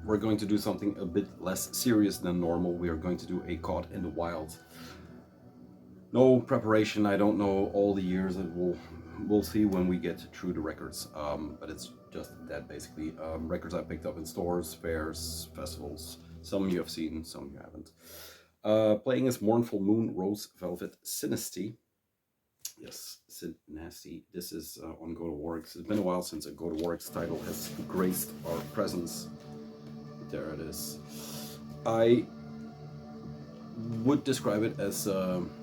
We're going to do something a bit less serious than normal. We are going to do a Caught in the Wild. No preparation, I don't know all the years. We'll see when we get through the records. But it's just that basically. Records I picked up in stores, fairs, festivals. Some you have seen, some you haven't. Playing is Mournful Moon, Rose Velvet, Synasty. Yes, Nasty. This is on Go to Warwick's. It's been a while since a Go to Warwick's title has graced our presence. There it is. I would describe it as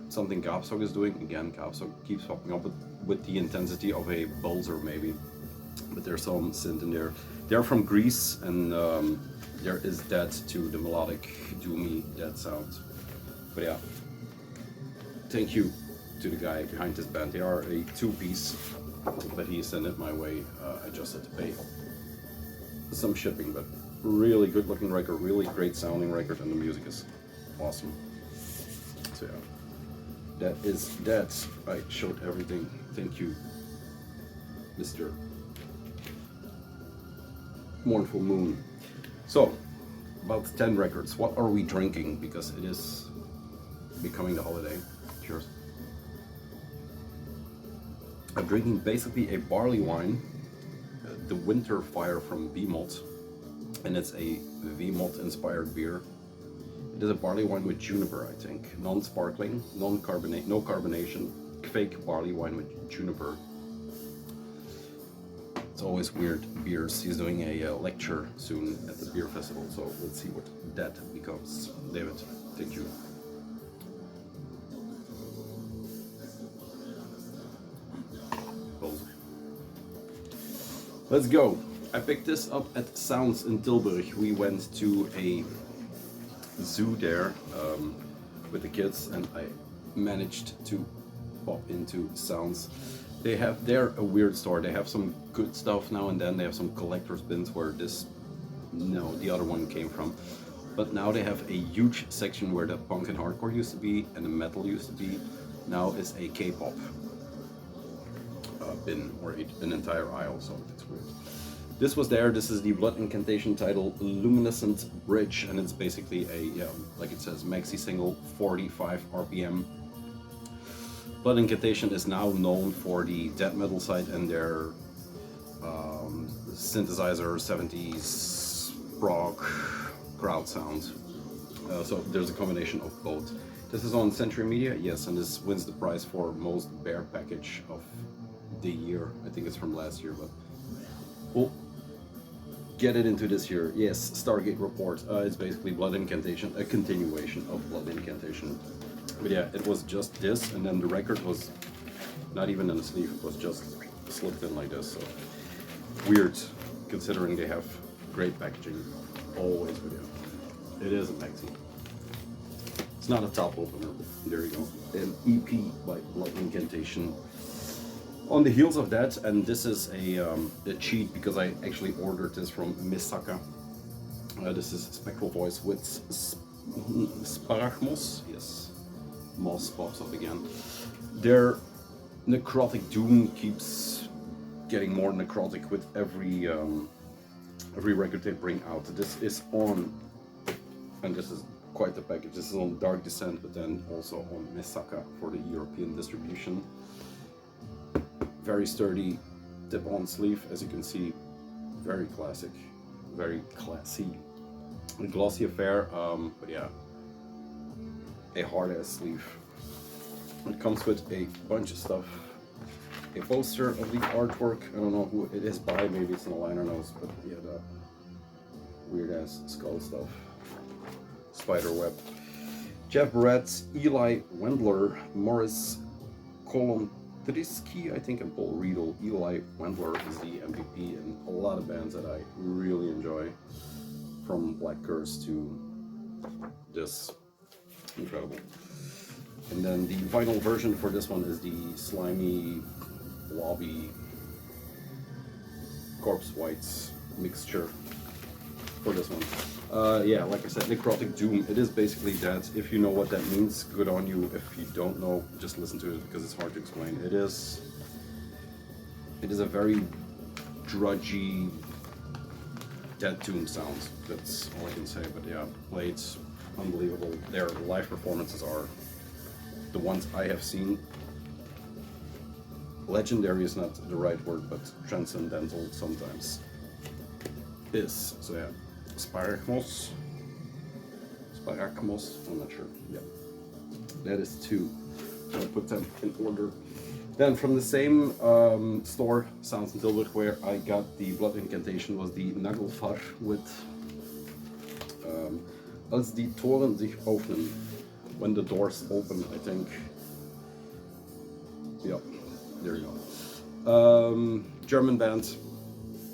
something Gapsog is doing. Again, Gapsog keeps popping up with the intensity of a Bulzer maybe, but there's some synth in there. They're from Greece, and there is that to the melodic, doomy, dead sound. But yeah, thank you to the guy behind this band. They are a two-piece, but he sent it my way. I just had to pay some shipping, but really good looking record, really great sounding record, and the music is awesome. So yeah, that is that. I showed everything. Thank you, Mr. Mournful Moon. So, about 10 records. What are we drinking? Because it is becoming the holiday. Cheers. I'm drinking basically a barley wine, the Winter Fire from VMalt, and it's a VMalt inspired beer. It is a barley wine with juniper, I think. Non-sparkling, non-carbonate, no carbonation, fake barley wine with juniper. It's always weird beers. He's doing a lecture soon at the beer festival, so let's see what that becomes. David, thank you. Let's go. I picked this up at Sounds in Tilburg. We went to a zoo there with the kids, and I managed to pop into Sounds. They're a weird store. They have some good stuff now and then. They have some collector's bins where the other one came from. But now they have a huge section where the punk and hardcore used to be and the metal used to be. Now it's a K-pop bin, or an entire aisle, so it's weird. This was there. This is the Blood Incantation title, Luminescent Bridge, and it's basically a, like it says, maxi single, 45 RPM. Blood Incantation is now known for the death metal side and their synthesizer 70s prog crowd sound. So there's a combination of both. This is on Century Media, yes, and this wins the prize for most bear package of the year. I think it's from last year, but we'll get it into this year. Yes, Stargate Report. It's basically Blood Incantation, a continuation of Blood Incantation. But yeah, it was just this, and then the record was not even in the sleeve, it was just slipped in like this, so weird, considering they have great packaging, always, but yeah, it is a maxi. It's not a top opener, there you go. An EP by Blood Incantation. On the heels of that, and this is a cheat because I actually ordered this from Misaka. This is Spectral Voice with Sparachmos, yes. Moss pops up again. Their necrotic doom keeps getting more necrotic with every record they bring out. This is on, and this is quite the package. This is on Dark Descent, but then also on Misaka for the European distribution. Very sturdy tip-on sleeve, as you can see. Very classic, very classy. A glossy affair, but yeah. A hard-ass sleeve. It comes with a bunch of stuff. A poster of the artwork. I don't know who it is by. Maybe it's in a liner notes, but yeah, that weird-ass skull stuff. Spiderweb. Jeff Barrett, Eli Wendler, Morris Kolontriski, I think, and Paul Riedel. Eli Wendler is the MVP in a lot of bands that I really enjoy. From Black Curse to this. Incredible. And then the vinyl version for this one is the slimy, blobby corpse whites mixture for this one. Yeah, like I said, necrotic doom. It is basically that. If you know what that means, good on you. If you don't know, just listen to it because it's hard to explain. It is a very drudgy, Dead Tomb sounds. That's all I can say. But yeah, played unbelievable. Their live performances are the ones I have seen. Legendary is not the right word, but transcendental sometimes is. So yeah, Sparachmos, I'm not sure. Yeah, that is 2. So I put them in order. Then from the same store, Sounds and Tilburg, where I got the blood incantation, was the Nagelfar with Als die Toren sich öffnen, when the doors open, I think. Yeah, there you go. German band,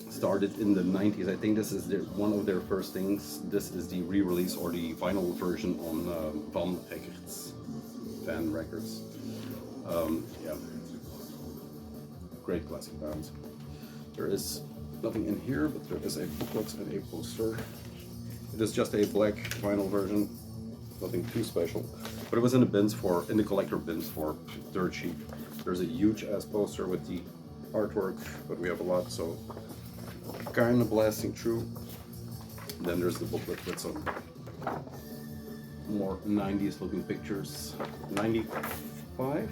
started in the 90s. I think this is one of their first things. This is the re-release or the vinyl version on Vol.5 Fan Records. Yeah, great classic band. There is nothing in here, but there is a booklet and a poster. It is just a black vinyl version, nothing too special. But it was in the collector bins for dirt cheap. There's a huge ass poster with the artwork, but we have a lot, so kind of blasting through. Then there's the booklet with some more 90s looking pictures. 95?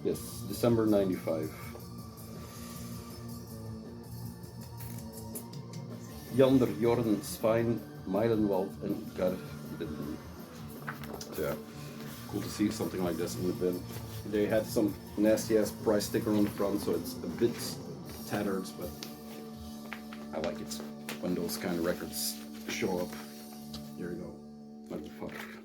Yes, December 95. Jander, Jorn, Svein, Meilenwald, and Garden. So yeah, cool to see something like this in the bin. They had some nasty ass price sticker on the front, so it's a bit tattered, but I like it when those kind of records show up. There you go. Motherfucker.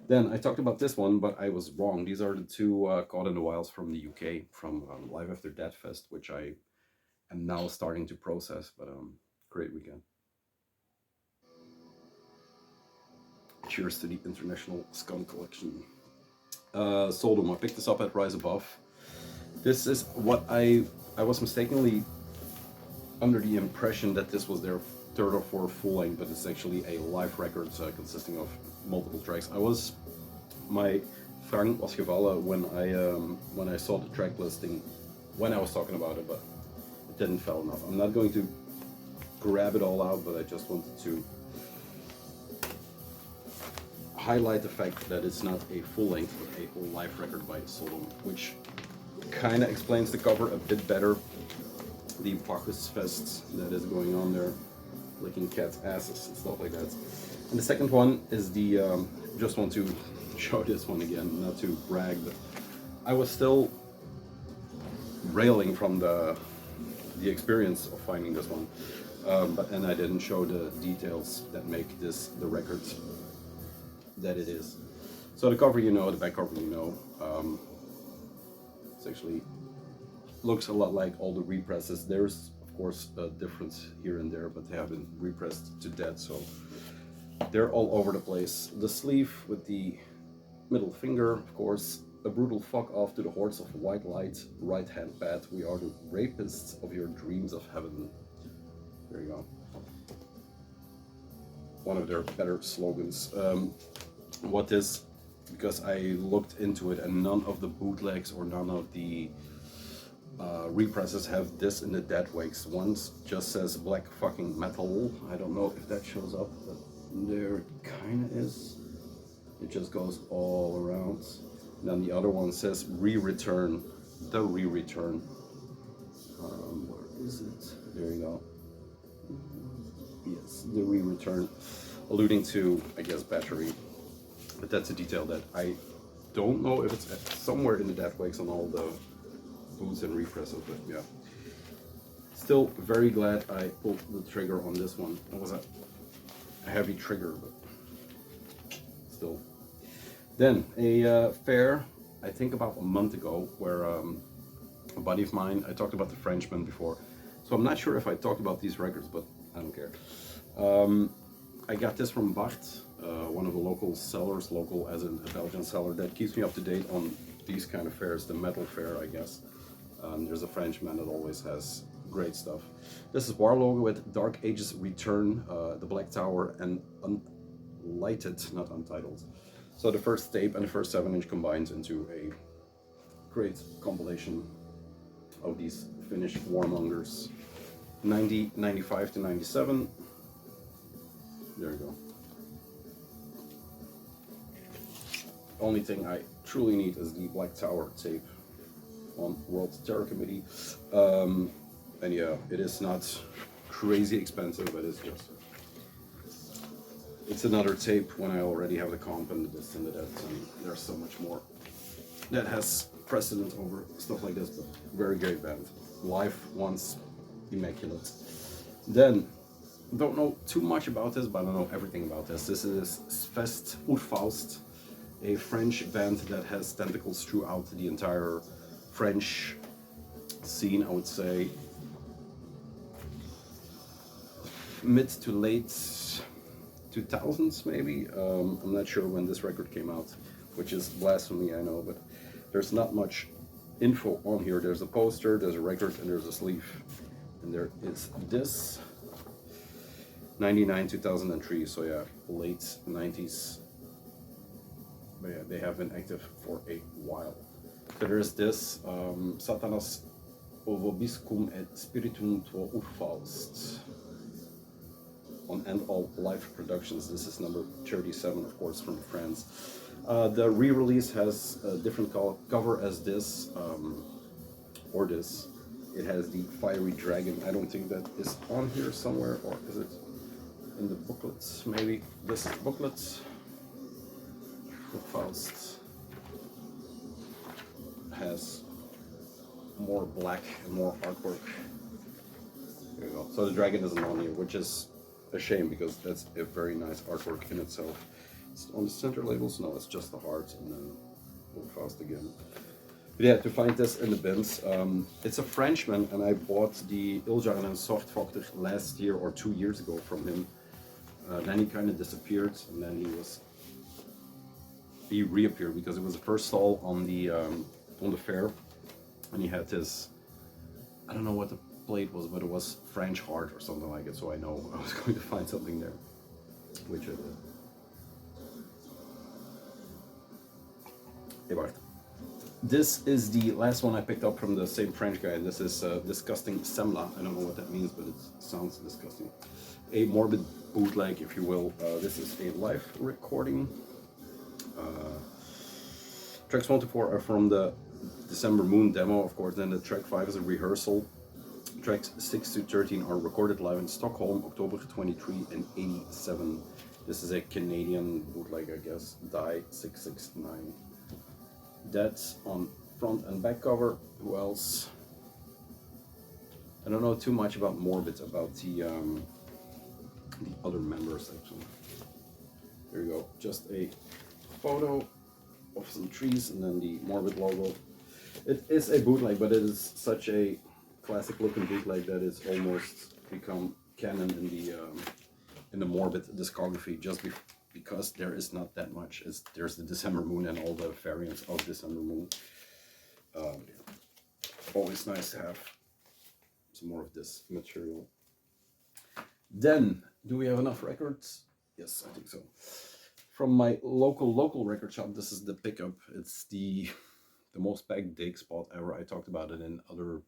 Then I talked about this one, but I was wrong. These are the 2 Caught in the Wilds from the UK, from Live After Death Fest, which I am now starting to process, but great weekend. Cheers to the International Scum Collection. Sodom, I picked this up at Rise Above. This is what I was mistakenly under the impression that this was their 3rd or 4th full length, but it's actually a live record consisting of multiple tracks. My Frank was gevallen when I saw the track listing when I was talking about it, but it didn't fell enough. I'm not going to grab it all out, but I just wanted to highlight the fact that it's not a full length, but a live record by Sodom, which kind of explains the cover a bit better. The Pakkus Fest that is going on there, licking cats' asses and stuff like that. And the second one is the, just want to show this one again, not to brag, but I was still railing from the experience of finding this one, and I didn't show the details that make this the record that it is. So the cover, you know, the back cover, you know, it's actually looks a lot like all the represses. There's of course a difference here and there, but they have been repressed to death, so they're all over the place. The sleeve with the middle finger, of course, a brutal fuck off to the hordes of white light, right hand pat, we are the rapists of your dreams of heaven. There you go. One of their better slogans. What is, because I looked into it and none of the bootlegs or none of the represses have this in the dead wakes. One just says black fucking metal. I don't know if that shows up, but there it kind of is. It just goes all around. And then the other one says re-return. The re-return. Where is it? There you go. Yes, the re-return. Alluding to, I guess, battery. But that's a detail that I don't know if it's somewhere in the dead wakes on all the boots and represses, but yeah. Still very glad I pulled the trigger on this one. It was a heavy trigger, but still. Then a fair, I think about a month ago, where a buddy of mine, I talked about the Frenchman before, so I'm not sure if I talked about these records, but I don't care. I got this from Bart, one of the local sellers, local as in a Belgian seller that keeps me up to date on these kind of fairs, the metal fair, I guess. There's a Frenchman that always has great stuff. This is War Logo with Dark Ages Return, the Black Tower, and Unlighted, not Untitled. So the first tape and the first 7-inch combined into a great compilation of these Finnish warmongers. 95 to 97. There you go. Only thing I truly need is the Black Tower tape on World Terror Committee. And yeah, it is not crazy expensive, but it's another tape when I already have the comp and this and that, and there's so much more that has precedent over stuff like this, but very great band. Live once, immaculate. Then, don't know too much about this, but I don't know everything about this. This is Frenzied, a French band that has tentacles throughout the entire French scene, I would say. Mid to late 2000s, maybe. I'm not sure when this record came out, which is blasphemy, I know, but there's not much info on here. There's a poster, there's a record, and there's a sleeve. And there is this. 99, 2003, so yeah, late 90s. But yeah, they have been active for a while. So there's this, Satanas Ovobiscum et Spiritum tuo Urfaust on End All Live Productions. This is number 37, of course, from France. The re-release has a different cover as this, or this. It has the Fiery Dragon. I don't think that is on here somewhere, or is it in the booklets? Maybe this is booklets. The Faust has more black and more artwork. There you go. So the dragon isn't on here, which is a shame because that's a very nice artwork in itself. It's on the center labels, no, it's just the heart, and then Faust again. But yeah, to find this in the bins, it's a Frenchman, and I bought the Iljar and Softfactor last year or 2 years ago from him. Then he kind of disappeared, and then he reappeared because it was the first stall on the fair, and he had this, I don't know what the plate was, but it was French heart or something like it, so I know I was going to find something there, which I did. Hey Bart. This is the last one I picked up from the same French guy, and this is Disgusting Semla. I don't know what that means, but it sounds disgusting. A morbid bootleg, if you will. This is a live recording. Tracks 1 to 4 are from the December Moon demo, of course, then the track 5 is a rehearsal. Tracks 6 to 13 are recorded live in Stockholm, October 23 and 87. This is a Canadian bootleg, I guess, Die 669. That's on front and back cover. Who else? I don't know too much about Morbid, about the other members actually. There you go, just a photo of some trees and then the Morbid logo. It is a bootleg, but it is such a classic looking bootleg that it's almost become canon in the Morbid discography, just because there is not that much. There's the December Moon and all the variants of December Moon. Always nice to have some more of this material. Then, do we have enough records? Yes, I think so. From my local record shop, this is the pickup. It's the most packed dig spot ever. I talked about it in other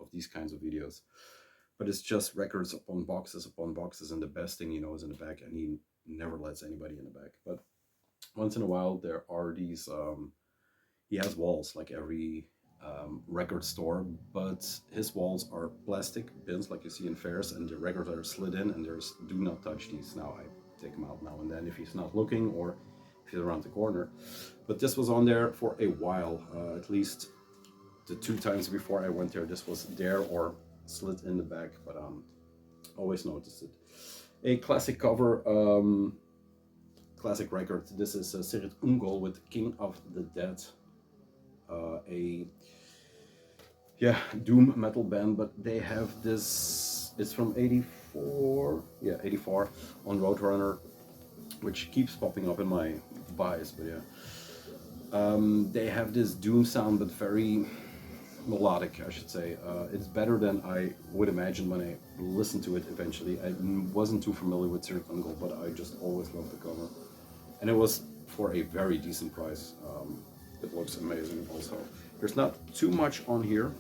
of these kinds of videos. But it's just records upon boxes, and the best thing you know is in the back, and he never lets anybody in the back. But once in a while there are these, he has walls like every record store, but his walls are plastic bins like you see in fairs, and the records are slid in, and there's do not touch these. Now I take them out now and then if he's not looking or if he's around the corner. But this was on there for a while, at least the 2 times before I went there, this was there or slid in the back, but always noticed it. A classic cover, classic record. This is Sirit Ungol with King of the Dead, a doom metal band, but they have this, it's from 84, yeah, 84 on Roadrunner, which keeps popping up in my buys, but yeah. They have this doom sound, but very melodic, I should say. It's better than I would imagine when I listened to it eventually. I wasn't too familiar with Sirit Ungol, but I just always loved the cover. And it was for a very decent price. It looks amazing also. There's not too much on here,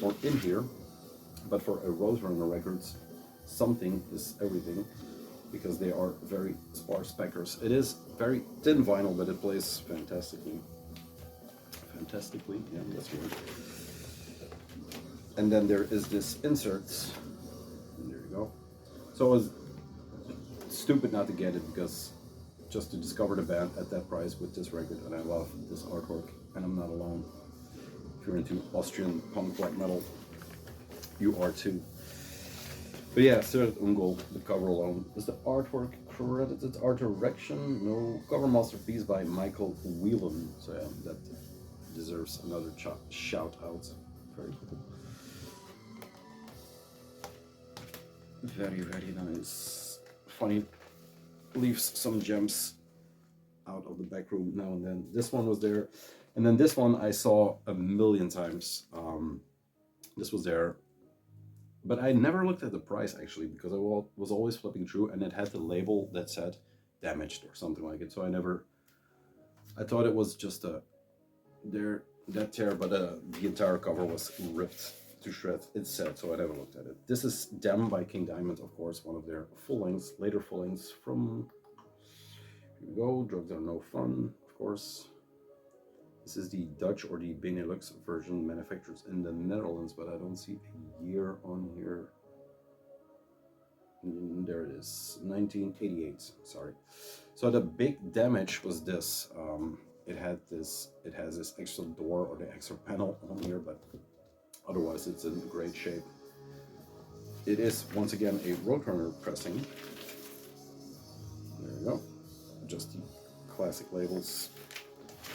or in here, but for a Roadrunner Records, something is everything, because they are very sparse packers. It is very thin vinyl, but it plays fantastically. Fantastically, yeah, that's weird. And then there is this inserts. And there you go. So I was stupid not to get it, because just to discover the band at that price with this record, and I love this artwork, and I'm not alone. If you're into Austrian punk black metal, you are too. But yeah, Third Ungol, the cover alone. Is the artwork credited art direction? No. Cover masterpiece by Michael Whelan. So yeah, that deserves another shout out. Very cool. Very, very nice. Funny, leaves some gems out of the back room now and then. This one was there. And then this one I saw a million times. This was there. But I never looked at the price, actually, because I was always flipping through, and it had the label that said damaged or something like it. So I thought it was just that tear, but the entire cover was ripped to shreds. It's sad, so I never looked at it. This is Damn by King Diamond, of course, one of their later full lengths from, here we go, Drugs Are No Fun, of course. This is the Dutch or the Benelux version, manufactured in the Netherlands, but I don't see a year on here. There it is, 1988, sorry. So the big damage was this. It has this extra door or the extra panel on here, but otherwise it's in great shape. It is, once again, a Roadrunner pressing. There you go, just the classic labels.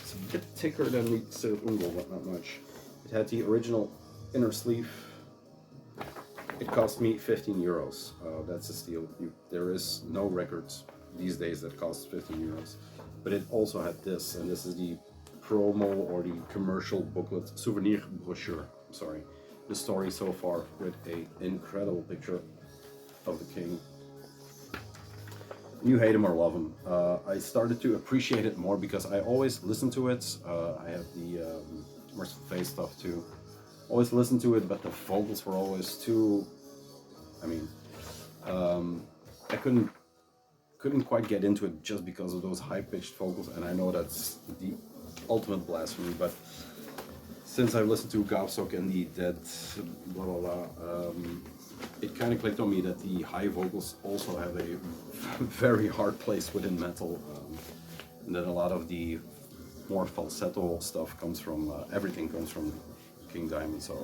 It's a bit thicker than the Third Ungol, but not much. It had the original inner sleeve. It cost me 15 euros. That's a steal. There is no records these days that cost 15 euros. But it also had this, and this is the promo or the commercial booklet, souvenir brochure. I'm sorry. The story so far with an incredible picture of the king. You hate him or love him. I started to appreciate it more because I always listen to it. I have the Merciful Fate stuff too. Always listen to it, but the vocals were always too. I mean, I couldn't quite get into it just because of those high-pitched vocals, and I know that's the ultimate blasphemy. But since I've listened to Gavsok and the Dead, blah blah blah. It kind of clicked on me that the high vocals also have a very hard place within metal, and that a lot of the more falsetto stuff comes from, everything comes from King Diamond. So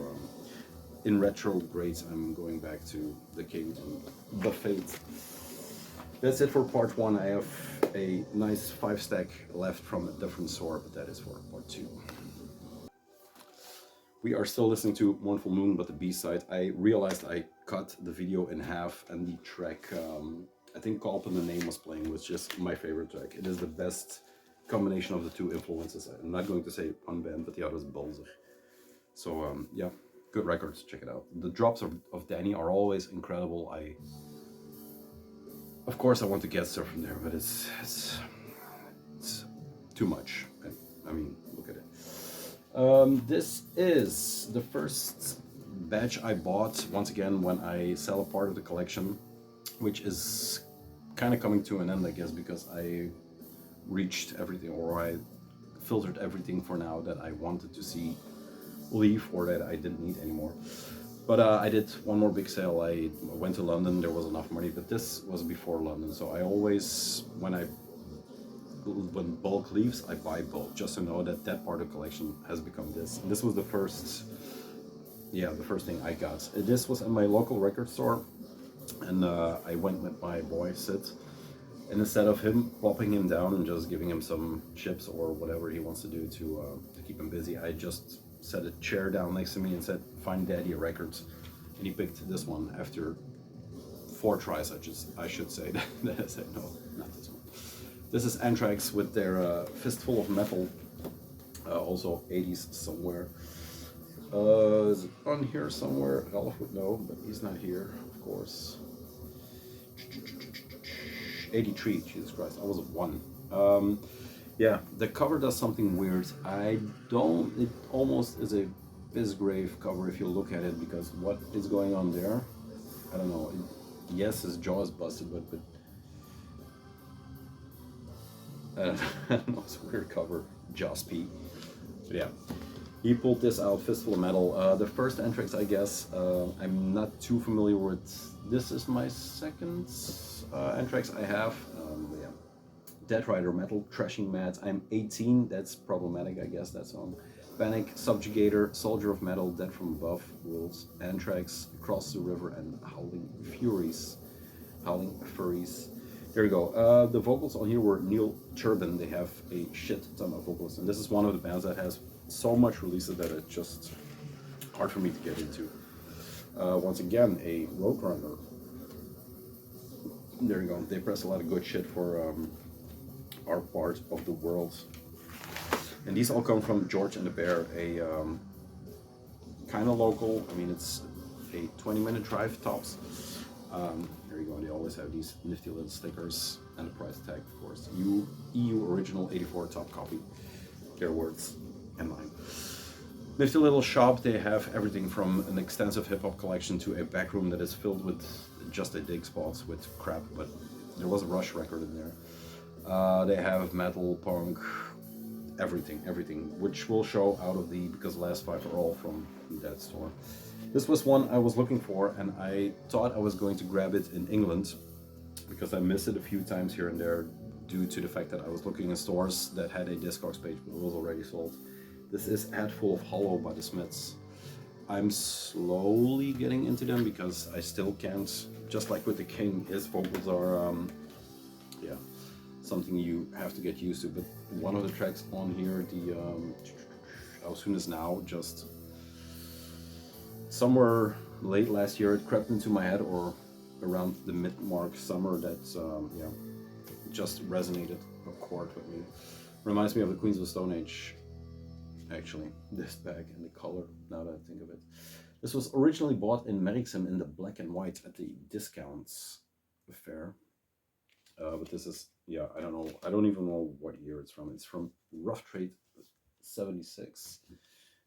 in retrograde, I'm going back to the King and the Fate. That's it for part 1. I have a nice 5-stack left from a different sort, but that is for part 2. We are still listening to Mournful Moon, but the B-side. I realized I cut the video in half, and the track, I think Kalp and the Name was playing, was just my favorite track. It is the best combination of the two influences. I'm not going to say one band, but the other is Bolzer. So yeah, good records, check it out. The drops of Danny are always incredible. Of course I want to get stuff from there, but it's too much. I mean, look at it. This is the first batch I bought, once again, when I sell a part of the collection, which is kind of coming to an end, I guess, because I reached everything, or I filtered everything for now that I wanted to see leave or that I didn't need anymore. But I did one more big sale. I went to London, there was enough money, but this was before London, so I always, when bulk leaves, I buy bulk, just to know that that part of the collection has become this. And this was the first thing I got. This was in my local record store, and I went with my boy Sid, and instead of him popping him down and just giving him some chips or whatever he wants to do to keep him busy, I just set a chair down next to me and said, "Find Daddy a record," and he picked this one after 4 tries. I should say that I said no, not this one. This is Anthrax with their Fistful of Metal, also 80s somewhere. Is it on here somewhere? Ralph would know, but he's not here, of course. 83, Jesus Christ, I was at 1. Yeah, the cover does something weird. It almost is a Bisgrave cover if you look at it, because what is going on there, I don't know. Yes, his jaw is busted, but I don't know, it's a weird cover. Joss P. But yeah, he pulled this out, Fistful of Metal. The first Anthrax, I guess, I'm not too familiar with. This is my second Anthrax I have. Yeah. Dead Rider, Metal, Thrashing Mad. I'm 18, that's problematic, I guess, that song. Panic, Subjugator, Soldier of Metal, Dead from Above, Wolves, Anthrax, Across the River, and Howling Furies. Howling Furies. There you go. The vocals on here were Neil Turbin. They have a shit ton of vocals, and this is one of the bands that has so much releases that it's just hard for me to get into. Once again, a Roadrunner. There you go. They press a lot of good shit for our part of the world. And these all come from George and the Bear, a kind of local. I mean, it's a 20-minute drive tops. There you go. They always have these nifty little stickers and a price tag, of course. EU original 84 top copy. Their words and mine. Nifty little shop. They have everything from an extensive hip hop collection to a back room that is filled with just a dig spots with crap. But there was a Rush record in there. They have metal, punk, everything, which will show out of the, because the last 5 are all from that store. This was one I was looking for, and I thought I was going to grab it in England because I missed it a few times here and there due to the fact that I was looking in stores that had a Discogs page, but it was already sold. This is Hatful of Hollow by the Smiths. I'm slowly getting into them because I still can't, just like with the King, his vocals are, yeah, something you have to get used to. But one of the tracks on here, the How Soon Is Now, just somewhere late last year it crept into my head, or around the mid-mark summer, that yeah, just resonated a chord with me. Reminds me of the Queens of the Stone Age, actually, this bag and the color, now that I think of it. This was originally bought in Merrickson in the black and white at the discounts fair. But this is, yeah, I don't know, I don't even know what year it's from. It's from Rough Trade 76.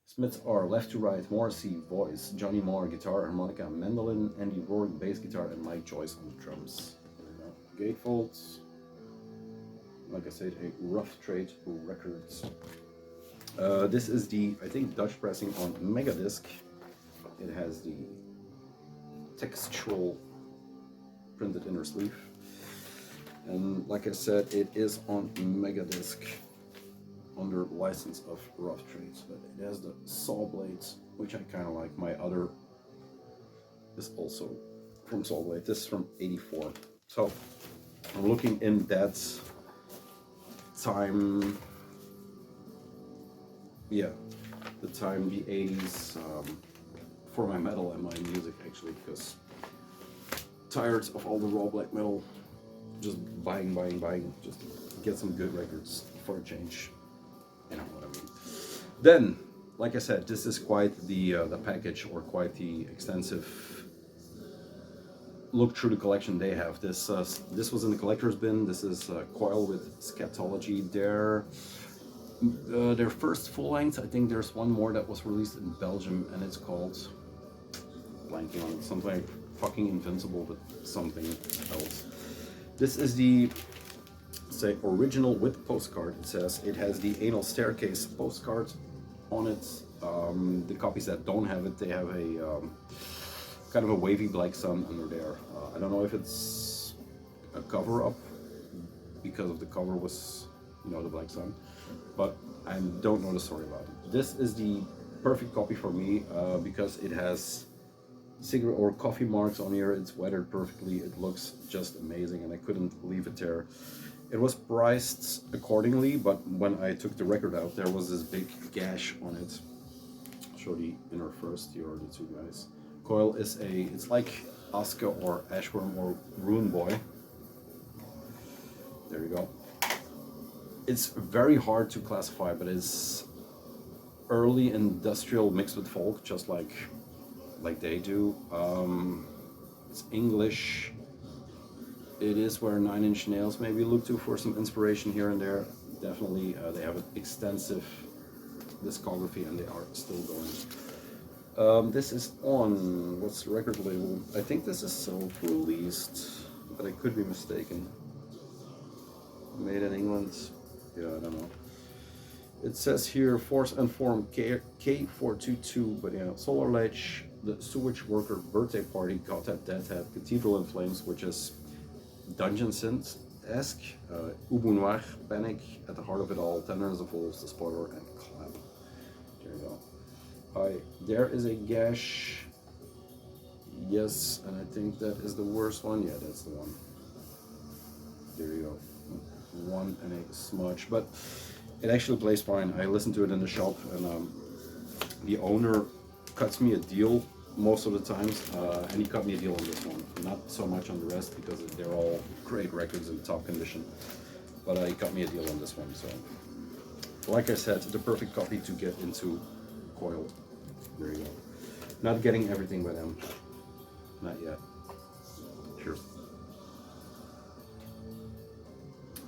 Smiths are left to right, Morrissey voice, Johnny Marr guitar, harmonica, mandolin, Andy Rourke bass guitar, and Mike Joyce on the drums. Gatefold, like I said, a Rough Trade Records. This is the, I think, Dutch pressing on Megadisc. It has the textual printed inner sleeve. And like I said, it is on Megadisc under license of Rough Trades, but it has the saw blades, which I kind of like. My other is also from Saw Blade. This is from '84. So I'm looking in that time, yeah, the time, the 80s, for my metal and my music, actually, because tired of all the raw black metal. Just buying, just get some good records for a change. You know what I mean. Then, like I said, this is quite the package, or quite the extensive look through the collection they have. This was in the collector's bin. This is Coil with Scatology. Their first full length. I think there's one more that was released in Belgium, and it's called, blanking on it, something like fucking Invincible, but something else. This is the, say, original with postcard. It says it has the Anal Staircase postcard on it. The copies that don't have it, they have a kind of a wavy black sun under there. I don't know if it's a cover-up because of the cover was, you know, the black sun, but I don't know the story about it. This is the perfect copy for me because it has cigarette or coffee marks on here. It's weathered perfectly. It looks just amazing, and I couldn't leave it there. It was priced accordingly, but when I took the record out, there was this big gash on it. I'll show the inner first. Here are the two guys. Coil is it's like Asuka or Ashworm or Rune Boy. There you go. It's very hard to classify, but it's early industrial mixed with folk, just like they do. It's English. It is where 9 Inch Nails maybe look to for some inspiration here and there. Definitely, they have an extensive discography, and they are still going. This is on, what's the record label? I think this is self-released, but I could be mistaken. Made in England. Yeah, I don't know. It says here Force and Form K422, but yeah, Solar Ledge, the Sewage Worker Birthday Party, God That Deathhead, Cathedral in Flames, which is Dungeon Synth-esque, Ubu Noir, Panic, At the Heart of It All, Tenderness of Wolves, The Spoiler, and Clap. There you go. Hi, there is a gash. Yes, and I think that is the worst one. Yeah, that's the one. There you go. One and a smudge, but it actually plays fine. I listened to it in the shop, and the owner cuts me a deal most of the times, and he cut me a deal on this one. Not so much on the rest because they're all great records in top condition, but he cut me a deal on this one. So, like I said, the perfect copy to get into Coil. There you go. Not getting everything by them. Not yet. Sure.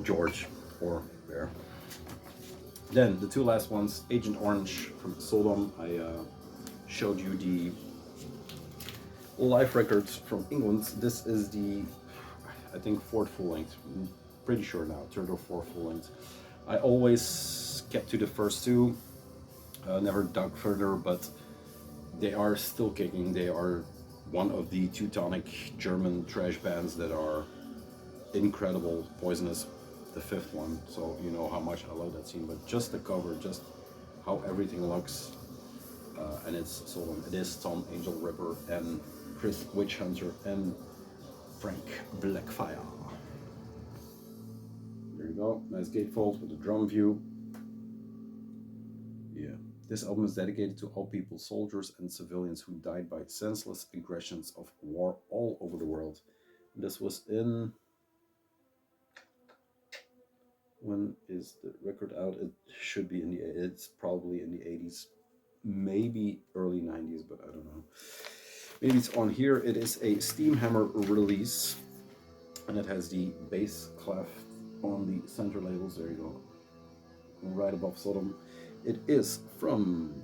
George or Bear. Then the two last ones, Agent Orange from Sodom. I showed you the live records from England. This is the, I think, fourth full length. I'm pretty sure now, third or fourth full length. I always kept to the first two, never dug further, but they are still kicking. They are one of the Teutonic German trash bands that are incredible. Poisonous, the fifth one, so you know how much I love that scene. But just the cover, just how everything looks, and it's Sodom. It is Tom Angel Ripper and Chris Witch Hunter and Frank Blackfire. There you go, nice gatefold with the drum view. Yeah, this album is dedicated to all people, soldiers and civilians who died by senseless aggressions of war all over the world. This was in, when is the record out? It should be in the, it's probably in the 80s, maybe early 90s, but I don't know. Maybe it's on here. It is a Steamhammer release, and it has the bass clef on the center labels. There you go, right above Sodom. It is from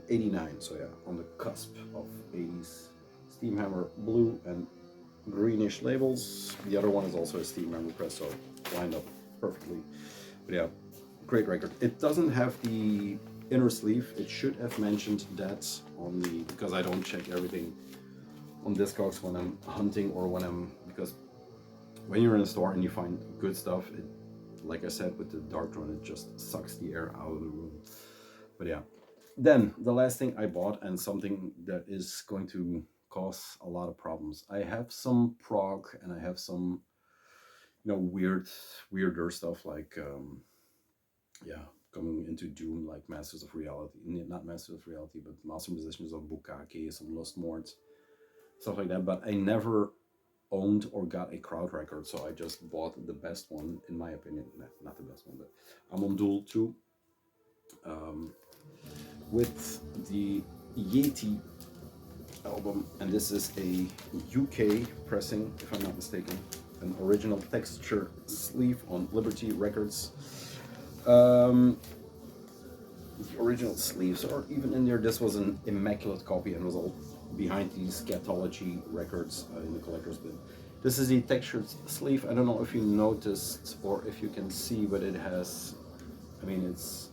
89, so yeah, on the cusp of 80s. Steamhammer blue and greenish labels. The other one is also a Steamhammer press, so lined up perfectly. But yeah, great record. It doesn't have the inner sleeve. It should have mentioned that on the, because I don't check everything on Discogs when I'm hunting or when I'm, because when you're in a store and you find good stuff, it, like I said with the Darktron, it just sucks the air out of the room. But yeah, then the last thing I bought, and something that is going to cause a lot of problems. I have some prog and I have some, you know, weirder stuff like yeah, coming into Doom, like Masters of Reality, not Masters of Reality, but Master Musicians of Bukake, some Lost Morts, stuff like that. But I never owned or got a crowd record, so I just bought the best one, in my opinion. Not the best one, but I'm on Duel 2 with the Yeti album, and this is a UK pressing, if I'm not mistaken, an original texture sleeve on Liberty Records. The original sleeves are even in there. This was an immaculate copy and was all behind these Scatology records in the collector's bin. This is the textured sleeve. I don't know if you noticed or if you can see, but it has, I mean, it's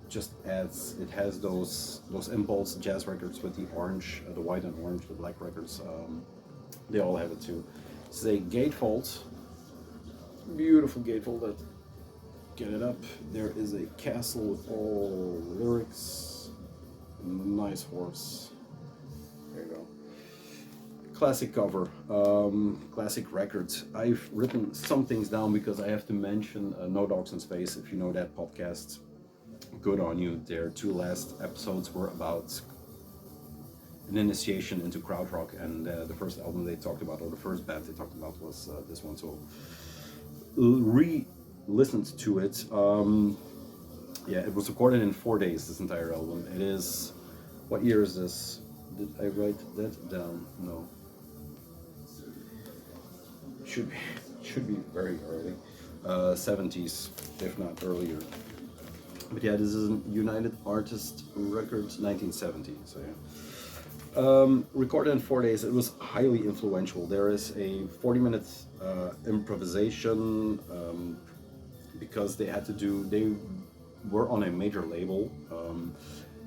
just adds, it has those Impulse jazz records with the orange, the white and orange, the black records. They all have it too. It's a gatefold, beautiful gatefold. That, get it up. There is a castle with all lyrics. Nice horse. There you go. Classic cover, classic records. I've written some things down because I have to mention No Dogs in Space. If you know that podcast, good on you. Their two last episodes were about an initiation into krautrock, and the first album they talked about, or the first band they talked about, was this one. So re-listened to it. Yeah, it was recorded in 4 days, this entire album. It is, what year is this? Did I write that down? No. Should be very early. 70s, if not earlier. But yeah, this is a United Artists Records 1970. So yeah. Recorded in 4 days. It was highly influential. There is a 40-minute improvisation because they were on a major label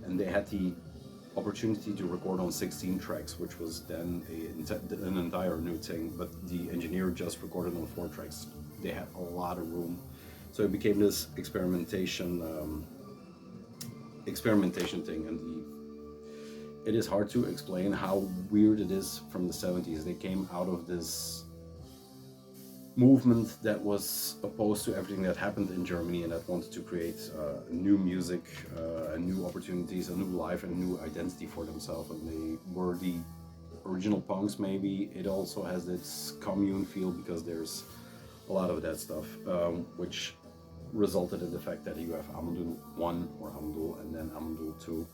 and they had the opportunity to record on 16 tracks, which was then an entire new thing. But the engineer just recorded on 4 tracks. They had a lot of room, so it became this experimentation thing, and it is hard to explain how weird it is from the 70s. They came out of this movement that was opposed to everything that happened in Germany and that wanted to create new music, and new opportunities, a new life, and a new identity for themselves. And they were the original punks, maybe. It also has its commune feel because there's a lot of that stuff, which resulted in the fact that you have Amundul 1 or Amundul and then Amundul 2.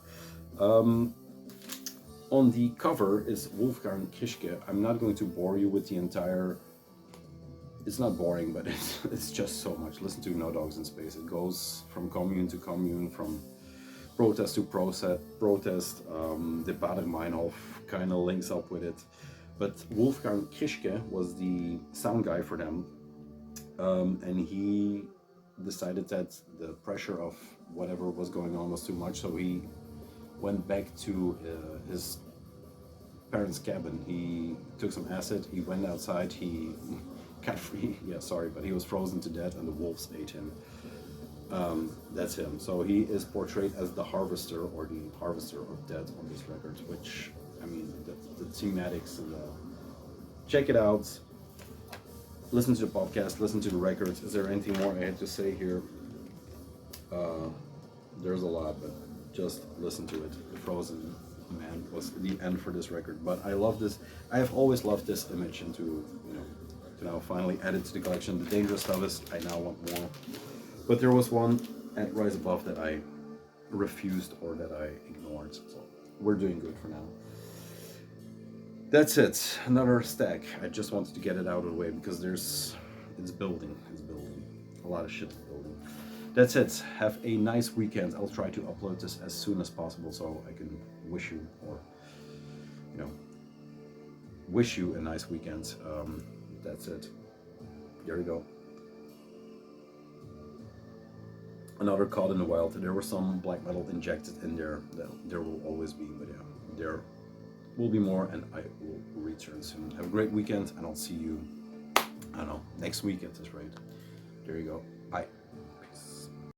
On the cover is Wolfgang Kischke. I'm not going to bore you with the entire... It's not boring, but it's just so much. Listen to No Dogs in Space. It goes from commune to commune, from protest to protest. The Baden-Meinhof kind of links up with it. But Wolfgang Kischke was the sound guy for them. And he decided that the pressure of whatever was going on was too much, so he went back to his parents' cabin. He took some acid, he went outside, he got free, but he was frozen to death and the wolves ate him. That's him. So he is portrayed as the harvester, or the harvester of death on this record, which, I mean, the thematics and check it out. Listen to the podcast, listen to the records. Is there anything more I had to say here? There's a lot, but just listen to it. The Frozen Man was the end for this record, but I love this. I have always loved this image, and to now finally add it to the collection. The dangerous stuff is I now want more, but there was one at Rise Above that I refused or that I ignored, so we're doing good for now. That's it. Another stack. I just wanted to get it out of the way because it's building. A lot of shit is building. That's it. Have a nice weekend. I'll try to upload this as soon as possible so I can wish you, or wish you a nice weekend. That's it. There you go. Another Caught in the Wild. There were some black metal injected in there. There will always be, but yeah, there will be more, and I will return soon. Have a great weekend, and I'll see you, I don't know, next week at this rate. There you go. Bye.